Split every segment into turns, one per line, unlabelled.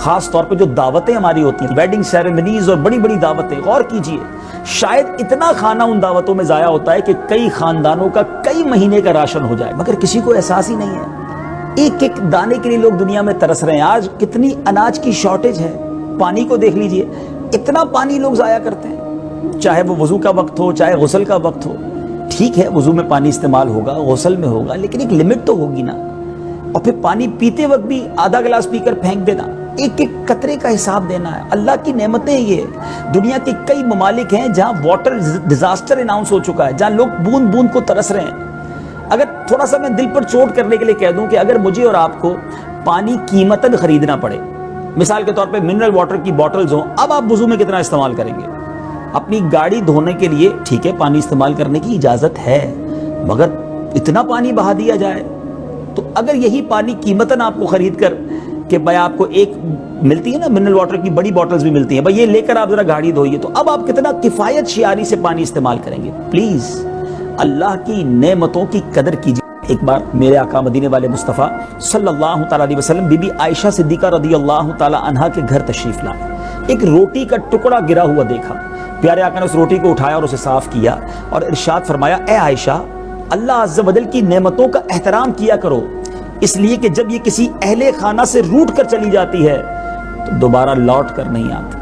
خاص طور پہ جو دعوتیں ہماری ہوتی ہیں، ویڈنگ سیریمنیز اور بڑی بڑی دعوتیں، غور کیجئے شاید اتنا کھانا ان دعوتوں میں ضائع ہوتا ہے کہ کئی خاندانوں کا کئی مہینے کا راشن ہو جائے، مگر کسی کو احساس ہی نہیں ہے۔ ایک ایک دانے کے لیے لوگ دنیا میں ترس رہے ہیں۔ آج کتنی اناج کی شارٹیج ہے، پانی کو دیکھ لیجئے، اتنا پانی لوگ ضائع کرتے ہیں، چاہے وہ وضو کا وقت ہو، چاہے غسل کا وقت ہو۔ ٹھیک ہے وضو میں پانی استعمال ہوگا، غسل میں ہوگا، لیکن ایک لمٹ تو ہوگی نا۔ اور پھر پانی پیتے وقت بھی آدھا گلاس پی کر پھینک دینا، ایک ایک قطرے کا حساب دینا ہے۔ اللہ کی نعمتیں یہ، دنیا کے کئی ممالک ہیں جہاں واٹر ڈیزاسٹر اناؤنس ہو چکا ہے، جہاں لوگ بوند بوند کو ترس رہے ہیں۔ اگر تھوڑا سا میں دل پر چوٹ کرنے کے لیے کہہ دوں کہ اگر مجھے اور آپ کو پانی قیمتاً خریدنا پڑے، مثال کے طور پہ منرل واٹر کی بوٹلز ہوں، اب آپ وضو میں کتنا استعمال کریں گے؟ اپنی گاڑی دھونے کے لیے ٹھیک ہے پانی استعمال کرنے کی اجازت ہے، مگر اتنا پانی بہا دیا جائے تو اگر یہی پانی قیمتاً آپ کو خرید کر کہ بھائی آپ کو ایک ملتی ہے نا منرل واٹر کی بڑی بوٹلز بھی ملتی ہیں، بھائی یہ لے کر آپ ذرا گاڑی دھوئیے، تو اب آپ کتنا کفایت شعاری سے پانی استعمال کریں گے؟ پلیز اللہ کی نعمتوں کی قدر کیجیے۔ ایک بار میرے آقا مدینے والے مصطفیٰ صلی اللہ تعالیٰ علیہ وسلم بی بی عائشہ صدیقہ رضی اللہ تعالیٰ عنہا کے گھر تشریف لائے، ایک روٹی کا ٹکڑا گرا ہوا دیکھا، پیارے آقا نے اس روٹی کو اٹھایا اور اسے صاف کیا اور ارشاد فرمایا، اے عائشہ اللہ عز و جل کی نعمتوں کا احترام کیا کرو، اس لیے کہ جب یہ کسی اہل خانہ سے روٹ کر چلی جاتی ہے تو دوبارہ لوٹ کر نہیں آتی۔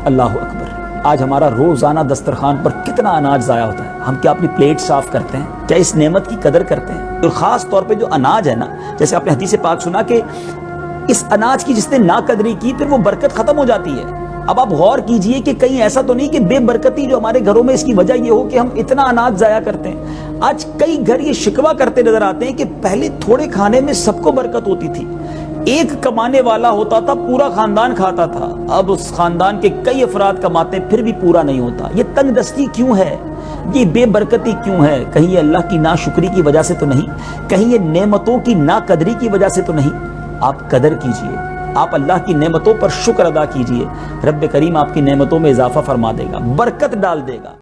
اللہ اکبر۔ آج ہمارا روزانہ دسترخوان پر کتنا اناج ضائع ہوتا ہے، ہم کیا اپنی پلیٹ صاف کرتے ہیں؟ کیا اس نعمت کی قدر کرتے ہیں؟ اور خاص طور پہ جو اناج ہے نا، جیسے آپ نے حدیث پاک سنا کہ اس اناج کی جس نے ناقدری کی پھر وہ برکت ختم ہو جاتی ہے۔ اب آپ غور کیجئے کہ کہیں ایسا تو نہیں کہ بے برکتی جو ہمارے گھروں میں اس کی وجہ یہ ہو کہ ہم اتنا اناج ضائع کرتے ہیں۔ آج کئی گھر یہ شکوہ کرتے نظر آتے ہیں کہ پہلے تھوڑے کھانے میں سب کو برکت ہوتی تھی، ایک کمانے والا ہوتا تھا پورا خاندان کھاتا تھا، اب اس خاندان کے کئی افراد کماتے ہیں پھر بھی پورا نہیں ہوتا۔ یہ تنگ دستی کیوں ہے؟ یہ بے برکتی کیوں ہے؟ کہیں یہ اللہ کی ناشکری کی وجہ سے تو نہیں؟ کہیں یہ نعمتوں کی ناقدری کی وجہ سے تو نہیں؟ آپ قدر کیجئے، آپ اللہ کی نعمتوں پر شکر ادا کیجئے، رب کریم آپ کی نعمتوں میں اضافہ فرما دے گا، برکت ڈال دے گا۔